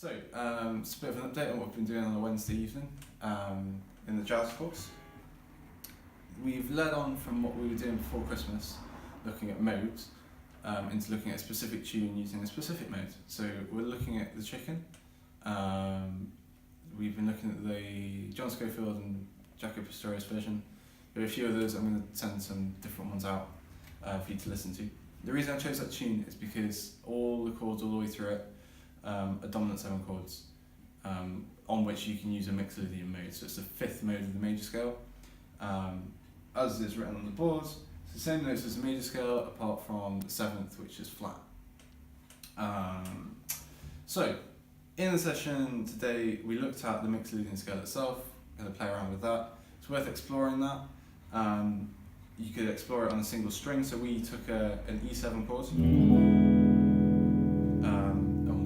So, it's a bit of an update on what we've been doing on a Wednesday evening in the jazz course. We've led on from what we were doing before Christmas, looking at modes, into looking at a specific tune using a specific mode. So we're looking at the chicken. We've been looking at the John Scofield and Jaco version. There are a few others. I'm going to send some different ones out for you to listen to. The reason I chose that tune is because all the chords all the way through it are dominant 7 chords, on which you can use a Mixolydian mode. So it's the 5th mode of the major scale. As is written on the board, it's the same notes as the major scale apart from the 7th, which is flat. So in the session today we looked at the Mixolydian scale itself, going to play around with that. It's worth exploring that. You could explore it on a single string, so we took an E7 chord and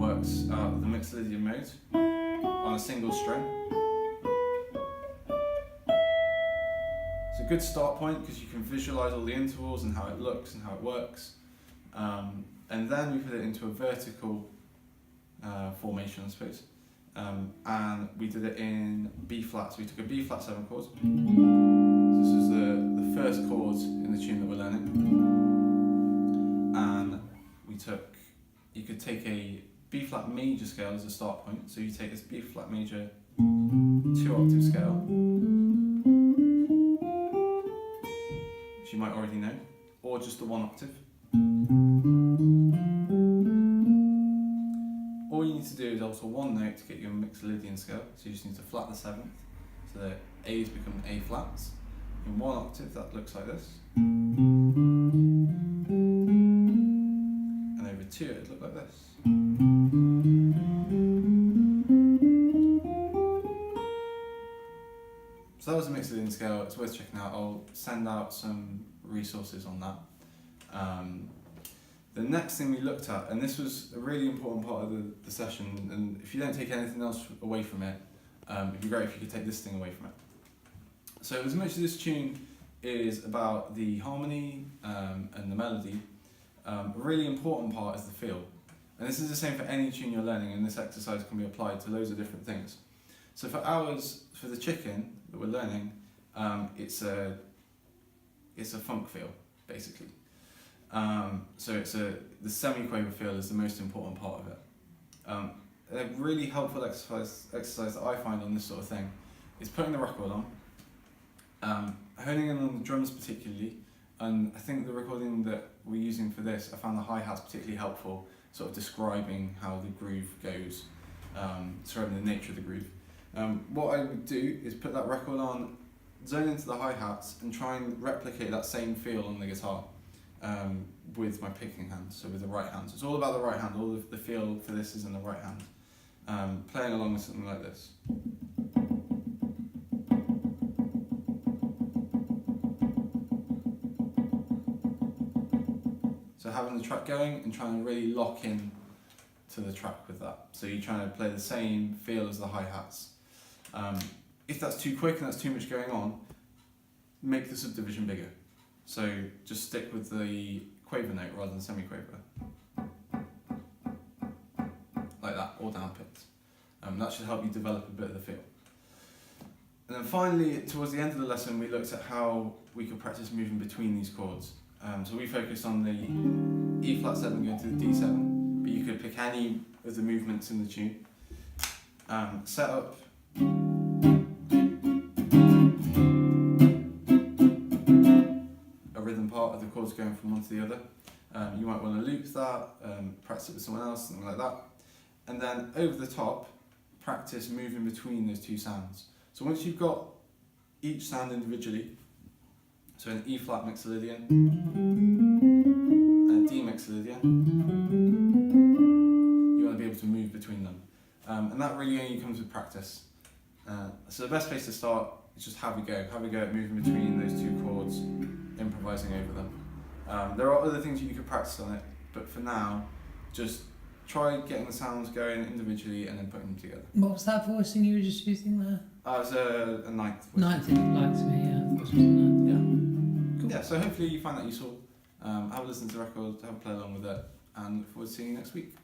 worked out the Mixolydian mode on a single string. It's a good start point because you can visualise all the intervals and how it looks and how it works. And then we put it into a vertical formation, I suppose. And we did it in B flat, so we took a B flat 7 chord. This is the first chord in the tune that we're learning. And you could take a B flat major scale as a start point, so you take this B flat major 2-octave scale, which you might already know, or just the 1 octave. All you need to do is alter one note to get your Mixolydian scale, so you just need to flat the 7th, so that A's become A flats. In 1 octave that looks like this, and over 2 it would look like this. So that was the Mixolydian scale. It's worth checking out. I'll send out some resources on that. The next thing we looked at, and this was a really important part of the session, and if you don't take anything else away from it, it'd be great if you could take this thing away from it. So as much as this tune is about the harmony and the melody, a really important part is the feel. And this is the same for any tune you're learning, and this exercise can be applied to loads of different things. So for the chicken that we're learning, it's a funk feel, basically. So the semi-quaver feel is the most important part of it. A really helpful exercise that I find on this sort of thing is putting the record on, honing in on the drums particularly, and I think the recording that we're using for this, I found the hi-hats particularly helpful, sort of describing how the groove goes, describing the nature of the groove. What I would do is put that record on, zone into the hi-hats, and try and replicate that same feel on the guitar with my picking hand, so with the right hand. So it's all about the right hand, all of the feel for this is in the right hand. Playing along with something like this. So having the track going and trying to really lock in to the track with that. So you're trying to play the same feel as the hi-hats. If that's too quick and that's too much going on, make the subdivision bigger. So just stick with the quaver note rather than semi-quaver. Like that, or down-picked. That should help you develop a bit of the feel. And then finally, towards the end of the lesson, we looked at how we could practice moving between these chords. So we focused on the E flat 7 going to the D7, but you could pick any of the movements in the tune. Set up a rhythm part of the chords going from one to the other. You might want to loop that, practice it with someone else, something like that. And then over the top, practice moving between those two sounds. So once you've got each sound individually, so an E flat Mixolydian and a D Mixolydian, you want to be able to move between them. And that really only comes with practice. So the best place to start is just have a go at moving between those two chords, improvising over them. There are other things you could practice on it, but for now, just try getting the sounds going individually and then putting them together. What was that voicing you were just using there? It was a ninth voice. Ninth, it liked me, yeah. Of course it was a ninth. Yeah. Cool. Yeah, so hopefully you find that useful. Have a listen to the record, have a play along with it, and look forward to seeing you next week.